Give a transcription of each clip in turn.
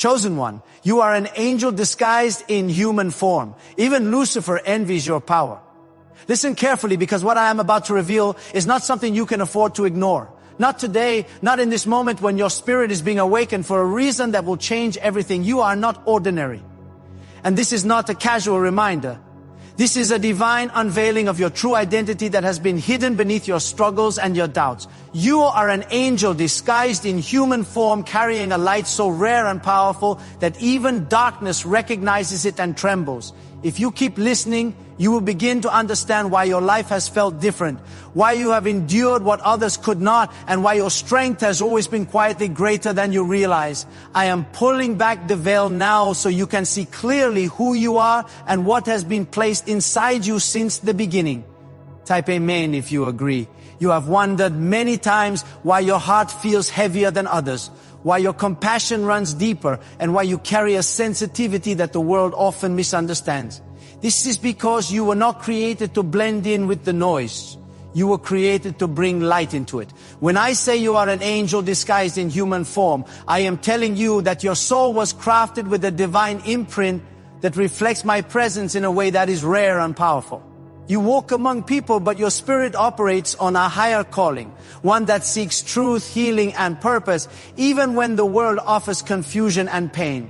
Chosen one, you are an angel disguised in human form. Even Lucifer envies your power. Listen carefully, because what I am about to reveal is not something you can afford to ignore. Not today, not in this moment when your spirit is being awakened for a reason that will change everything. You are not ordinary. And this is not a casual reminder. This is a divine unveiling of your true identity that has been hidden beneath your struggles and your doubts. You are an angel disguised in human form, carrying a light so rare and powerful that even darkness recognizes it and trembles. If you keep listening, you will begin to understand why your life has felt different, why you have endured what others could not, and why your strength has always been quietly greater than you realize. I am pulling back the veil now so you can see clearly who you are and what has been placed inside you since the beginning. Type amen if you agree. You have wondered many times why your heart feels heavier than others, why your compassion runs deeper, and why you carry a sensitivity that the world often misunderstands. This is because you were not created to blend in with the noise. You were created to bring light into it. When I say you are an angel disguised in human form, I am telling you that your soul was crafted with a divine imprint that reflects my presence in a way that is rare and powerful. You walk among people, but your spirit operates on a higher calling, one that seeks truth, healing, and purpose, even when the world offers confusion and pain.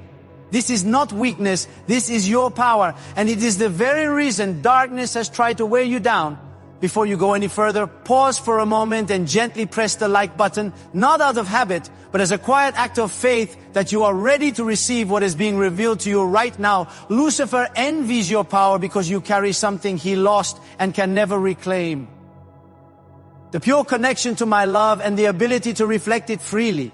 This is not weakness, this is your power, and it is the very reason darkness has tried to wear you down. Before you go any further, pause for a moment and gently press the like button, not out of habit, but as a quiet act of faith that you are ready to receive what is being revealed to you right now. Lucifer envies your power because you carry something he lost and can never reclaim. The pure connection to my love and the ability to reflect it freely.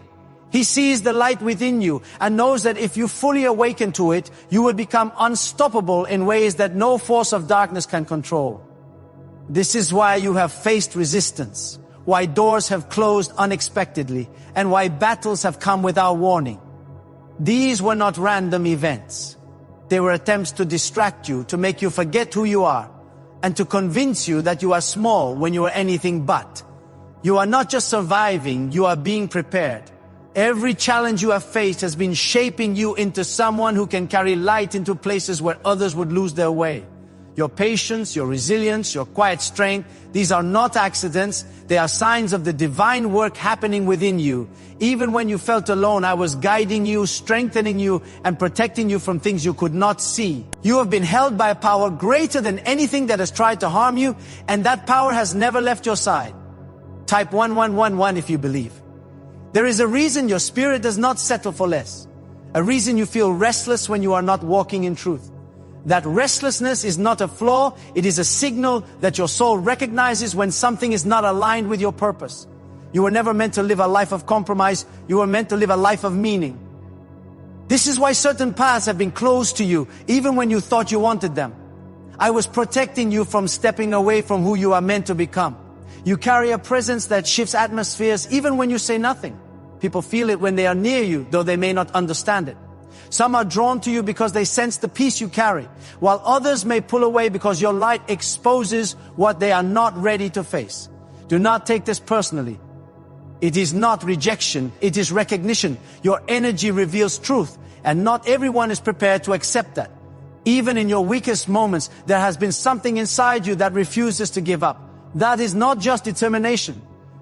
He sees the light within you and knows that if you fully awaken to it, you will become unstoppable in ways that no force of darkness can control. This is why you have faced resistance, why doors have closed unexpectedly, and why battles have come without warning. These were not random events. They were attempts to distract you, to make you forget who you are, and to convince you that you are small when you are anything but. You are not just surviving, you are being prepared. Every challenge you have faced has been shaping you into someone who can carry light into places where others would lose their way. Your patience, your resilience, your quiet strength, these are not accidents. They are signs of the divine work happening within you. Even when you felt alone, I was guiding you, strengthening you, and protecting you from things you could not see. You have been held by a power greater than anything that has tried to harm you, and that power has never left your side. Type 1111 if you believe. There is a reason your spirit does not settle for less. A reason you feel restless when you are not walking in truth. That restlessness is not a flaw, it is a signal that your soul recognizes when something is not aligned with your purpose. You were never meant to live a life of compromise, you were meant to live a life of meaning. This is why certain paths have been closed to you, even when you thought you wanted them. I was protecting you from stepping away from who you are meant to become. You carry a presence that shifts atmospheres even when you say nothing. People feel it when they are near you, though they may not understand it. Some are drawn to you because they sense the peace you carry, while others may pull away because your light exposes what they are not ready to face. Do not take this personally. It is not rejection, it is recognition. Your energy reveals truth, and not everyone is prepared to accept that. Even in your weakest moments, there has been something inside you that refuses to give up. That is not just determination.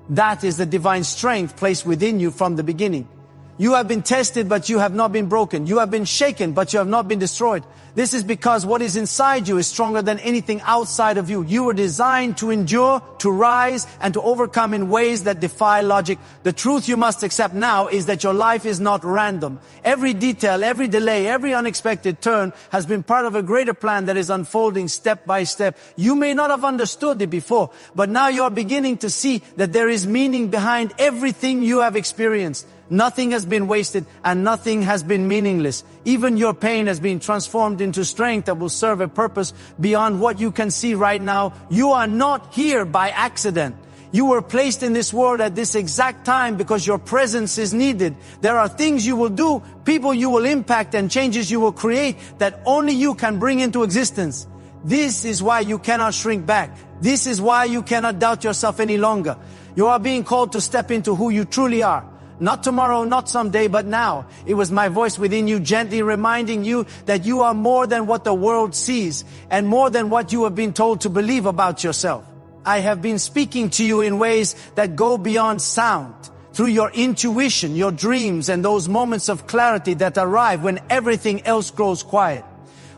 That is the divine strength placed within you from the beginning. You have been tested, but you have not been broken. You have been shaken, but you have not been destroyed. This is because what is inside you is stronger than anything outside of you. You were designed to endure, to rise, and to overcome in ways that defy logic. The truth you must accept now is that your life is not random. Every detail, every delay, every unexpected turn has been part of a greater plan that is unfolding step by step. You may not have understood it before, but now you are beginning to see that there is meaning behind everything you have experienced. Nothing has been wasted and nothing has been meaningless. Even your pain has been transformed into strength that will serve a purpose beyond what you can see right now. You are not here by accident. You were placed in this world at this exact time because your presence is needed. There are things you will do, people you will impact, and changes you will create that only you can bring into existence. This is why you cannot shrink back. This is why you cannot doubt yourself any longer. You are being called to step into who you truly are. Not tomorrow, not someday, but now. It was my voice within you gently reminding you that you are more than what the world sees and more than what you have been told to believe about yourself. I have been speaking to you in ways that go beyond sound, through your intuition, your dreams, and those moments of clarity that arrive when everything else grows quiet.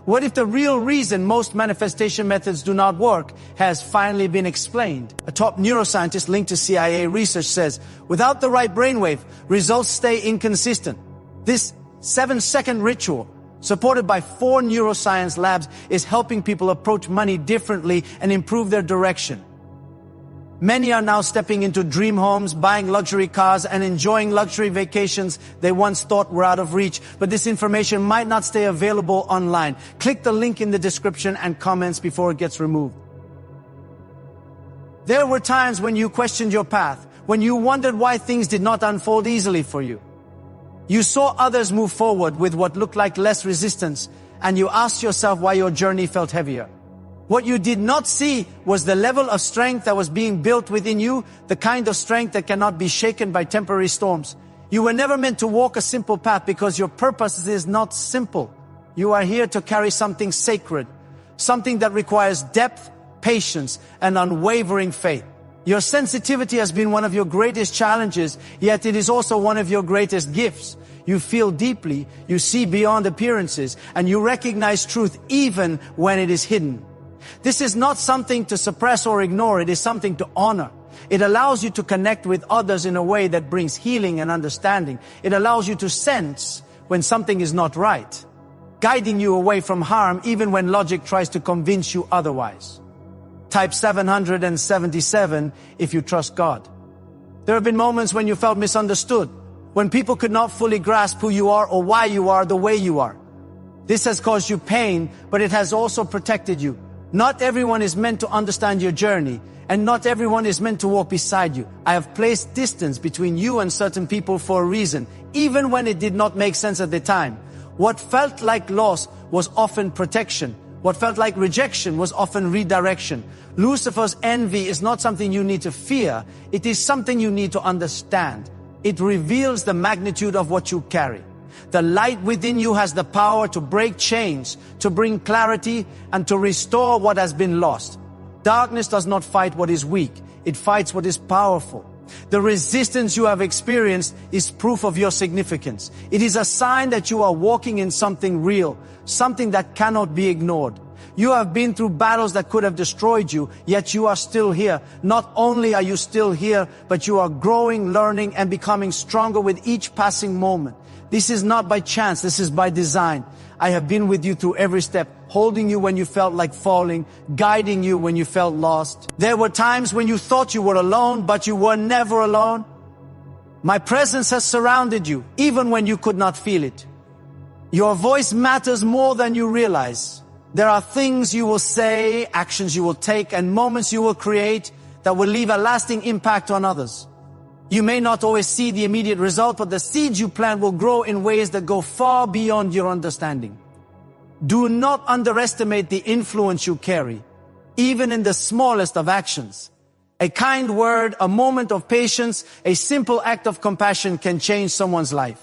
What if the real reason most manifestation methods do not work has finally been explained? A top neuroscientist linked to CIA research says, without the right brainwave, results stay inconsistent. This 7-second ritual, supported by 4 neuroscience labs, is helping people approach money differently and improve their direction. Many are now stepping into dream homes, buying luxury cars, and enjoying luxury vacations they once thought were out of reach. But this information might not stay available online. Click the link in the description and comments before it gets removed. There were times when you questioned your path, when you wondered why things did not unfold easily for you. You saw others move forward with what looked like less resistance, and you asked yourself why your journey felt heavier. What you did not see was the level of strength that was being built within you, the kind of strength that cannot be shaken by temporary storms. You were never meant to walk a simple path because your purpose is not simple. You are here to carry something sacred, something that requires depth, patience, and unwavering faith. Your sensitivity has been one of your greatest challenges, yet it is also one of your greatest gifts. You feel deeply, you see beyond appearances, and you recognize truth even when it is hidden. This is not something to suppress or ignore, it is something to honor. It allows you to connect with others in a way that brings healing and understanding. It allows you to sense when something is not right, guiding you away from harm even when logic tries to convince you otherwise. Type 777 if you trust God. There have been moments when you felt misunderstood, when people could not fully grasp who you are or why you are the way you are. This has caused you pain, but it has also protected you. Not everyone is meant to understand your journey, and not everyone is meant to walk beside you. I have placed distance between you and certain people for a reason, even when it did not make sense at the time. What felt like loss was often protection. What felt like rejection was often redirection. Lucifer's envy is not something you need to fear. It is something you need to understand. It reveals the magnitude of what you carry. The light within you has the power to break chains, to bring clarity, and to restore what has been lost. Darkness does not fight what is weak. It fights what is powerful. The resistance you have experienced is proof of your significance. It is a sign that you are walking in something real, something that cannot be ignored. You have been through battles that could have destroyed you, yet you are still here. Not only are you still here, but you are growing, learning, and becoming stronger with each passing moment. This is not by chance, this is by design. I have been with you through every step, holding you when you felt like falling, guiding you when you felt lost. There were times when you thought you were alone, but you were never alone. My presence has surrounded you, even when you could not feel it. Your voice matters more than you realize. There are things you will say, actions you will take, and moments you will create that will leave a lasting impact on others. You may not always see the immediate result, but the seeds you plant will grow in ways that go far beyond your understanding. Do not underestimate the influence you carry, even in the smallest of actions. A kind word, a moment of patience, a simple act of compassion can change someone's life.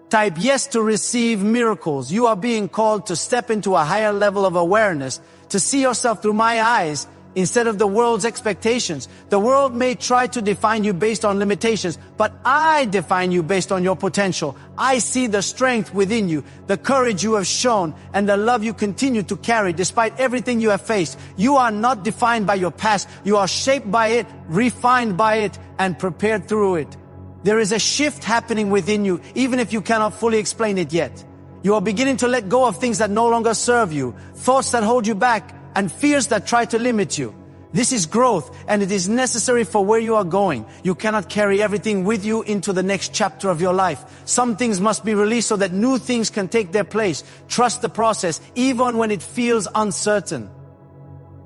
Type yes to receive miracles. You are being called to step into a higher level of awareness, to see yourself through my eyes, instead of the world's expectations. The world may try to define you based on limitations, but I define you based on your potential. I see the strength within you, the courage you have shown, and the love you continue to carry despite everything you have faced. You are not defined by your past. You are shaped by it, refined by it, and prepared through it. There is a shift happening within you, even if you cannot fully explain it yet. You are beginning to let go of things that no longer serve you, thoughts that hold you back, and fears that try to limit you. This is growth, and it is necessary for where you are going. You cannot carry everything with you into the next chapter of your life. Some things must be released so that new things can take their place. Trust the process, even when it feels uncertain.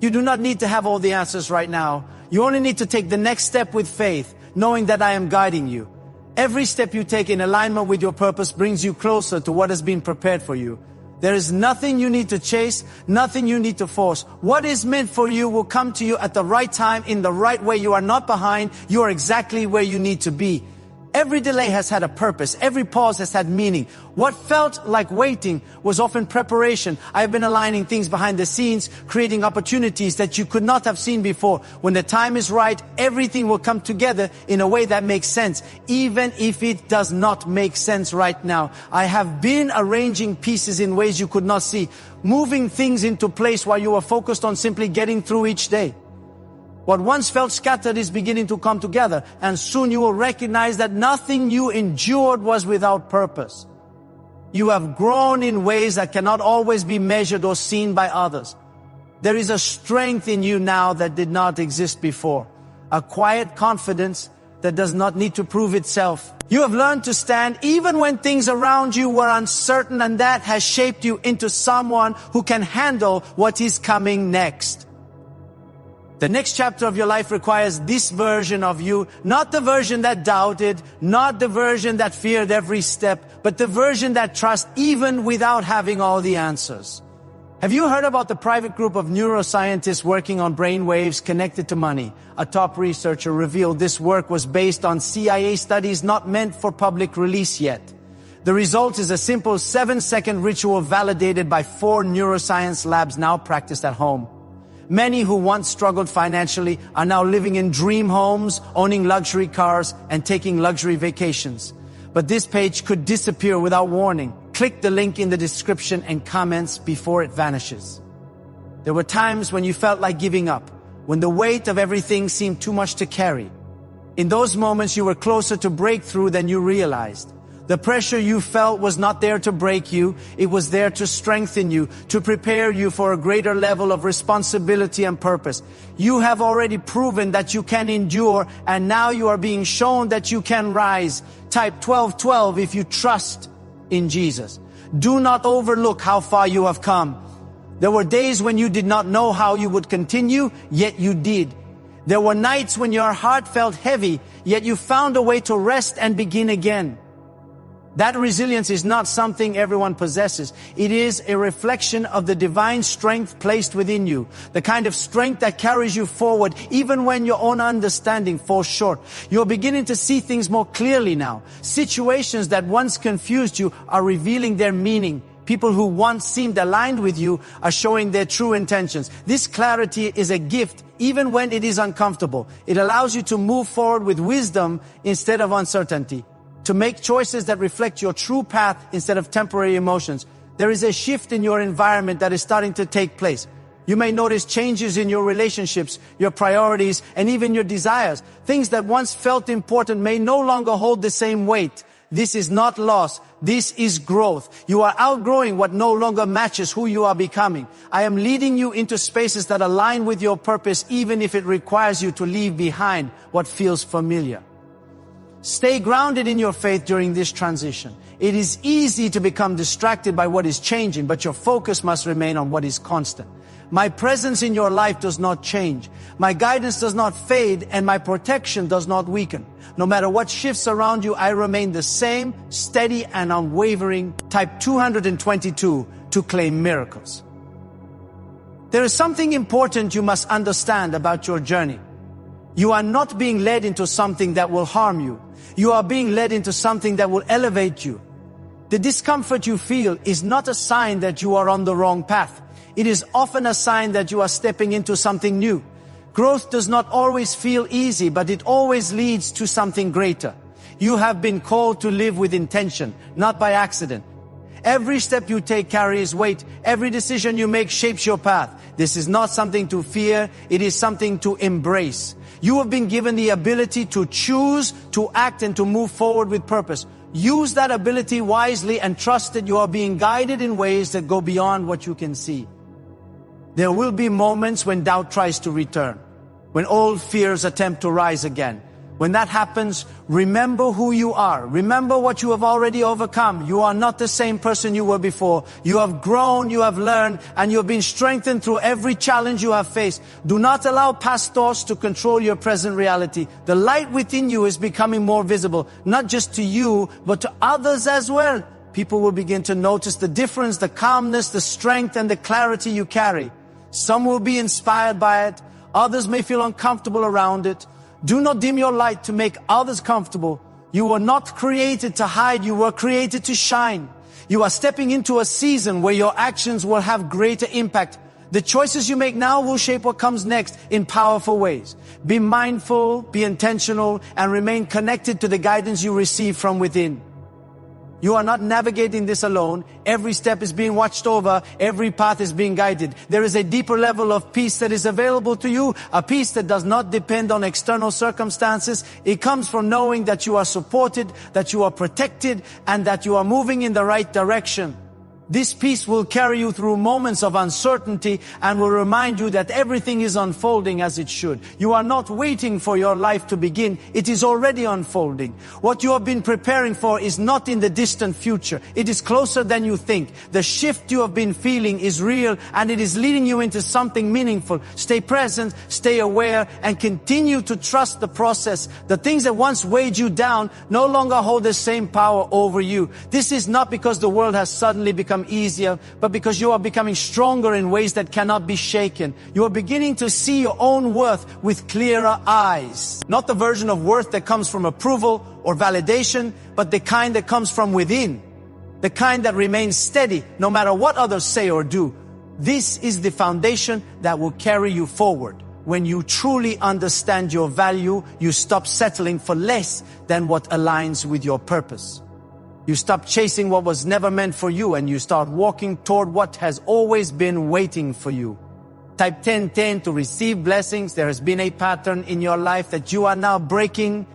You do not need to have all the answers right now. You only need to take the next step with faith, knowing that I am guiding you. Every step you take in alignment with your purpose brings you closer to what has been prepared for you. There is nothing you need to chase, nothing you need to force. What is meant for you will come to you at the right time, in the right way. You are not behind. You are exactly where you need to be. Every delay has had a purpose. Every pause has had meaning. What felt like waiting was often preparation. I've been aligning things behind the scenes, creating opportunities that you could not have seen before. When the time is right, everything will come together in a way that makes sense, even if it does not make sense right now. I have been arranging pieces in ways you could not see, moving things into place while you were focused on simply getting through each day. What once felt scattered is beginning to come together, and soon you will recognize that nothing you endured was without purpose. You have grown in ways that cannot always be measured or seen by others. There is a strength in you now that did not exist before, a quiet confidence that does not need to prove itself. You have learned to stand even when things around you were uncertain, and that has shaped you into someone who can handle what is coming next. The next chapter of your life requires this version of you, not the version that doubted, not the version that feared every step, but the version that trusts even without having all the answers. Have you heard about the private group of neuroscientists working on brain waves connected to money? A top researcher revealed this work was based on CIA studies not meant for public release yet. The result is a simple 7-second ritual validated by 4 neuroscience labs now practiced at home. Many who once struggled financially are now living in dream homes, owning luxury cars, and taking luxury vacations. But this page could disappear without warning. Click the link in the description and comments before it vanishes. There were times when you felt like giving up, when the weight of everything seemed too much to carry. In those moments, you were closer to breakthrough than you realized. The pressure you felt was not there to break you. It was there to strengthen you, to prepare you for a greater level of responsibility and purpose. You have already proven that you can endure, and now you are being shown that you can rise. Type 1212 if you trust in Jesus. Do not overlook how far you have come. There were days when you did not know how you would continue, yet you did. There were nights when your heart felt heavy, yet you found a way to rest and begin again. That resilience is not something everyone possesses. It is a reflection of the divine strength placed within you. The kind of strength that carries you forward even when your own understanding falls short. You're beginning to see things more clearly now. Situations that once confused you are revealing their meaning. People who once seemed aligned with you are showing their true intentions. This clarity is a gift even when it is uncomfortable. It allows you to move forward with wisdom instead of uncertainty, to make choices that reflect your true path instead of temporary emotions. There is a shift in your environment that is starting to take place. You may notice changes in your relationships, your priorities, and even your desires. Things that once felt important may no longer hold the same weight. This is not loss. This is growth. You are outgrowing what no longer matches who you are becoming. I am leading you into spaces that align with your purpose, even if it requires you to leave behind what feels familiar. Stay grounded in your faith during this transition. It is easy to become distracted by what is changing, but your focus must remain on what is constant. My presence in your life does not change. My guidance does not fade, and my protection does not weaken. No matter what shifts around you, I remain the same, steady and unwavering. Type 222 to claim miracles. There is something important you must understand about your journey. You are not being led into something that will harm you. You are being led into something that will elevate you. The discomfort you feel is not a sign that you are on the wrong path. It is often a sign that you are stepping into something new. Growth does not always feel easy, but it always leads to something greater. You have been called to live with intention, not by accident. Every step you take carries weight. Every decision you make shapes your path. This is not something to fear. It is something to embrace. You have been given the ability to choose, to act, and to move forward with purpose. Use that ability wisely and trust that you are being guided in ways that go beyond what you can see. There will be moments when doubt tries to return, when old fears attempt to rise again. When that happens, remember who you are. Remember what you have already overcome. You are not the same person you were before. You have grown, you have learned, and you have been strengthened through every challenge you have faced. Do not allow past thoughts to control your present reality. The light within you is becoming more visible, not just to you, but to others as well. People will begin to notice the difference, the calmness, the strength, and the clarity you carry. Some will be inspired by it. Others may feel uncomfortable around it. Do not dim your light to make others comfortable. You were not created to hide, you were created to shine. You are stepping into a season where your actions will have greater impact. The choices you make now will shape what comes next in powerful ways. Be mindful, be intentional, and remain connected to the guidance you receive from within. You are not navigating this alone. Every step is being watched over. Every path is being guided. There is a deeper level of peace that is available to you. A peace that does not depend on external circumstances. It comes from knowing that you are supported, that you are protected, and that you are moving in the right direction. This peace will carry you through moments of uncertainty and will remind you that everything is unfolding as it should. You are not waiting for your life to begin. It is already unfolding. What you have been preparing for is not in the distant future. It is closer than you think. The shift you have been feeling is real and it is leading you into something meaningful. Stay present, stay aware, and continue to trust the process. The things that once weighed you down no longer hold the same power over you. This is not because the world has suddenly become easier, but because you are becoming stronger in ways that cannot be shaken. You are beginning to see your own worth with clearer eyes. Not the version of worth that comes from approval or validation, but the kind that comes from within. The kind that remains steady no matter what others say or do. This is the foundation that will carry you forward. When you truly understand your value, you stop settling for less than what aligns with your purpose. You stop chasing what was never meant for you and you start walking toward what has always been waiting for you. Type 1010 to receive blessings. There has been a pattern in your life that you are now breaking.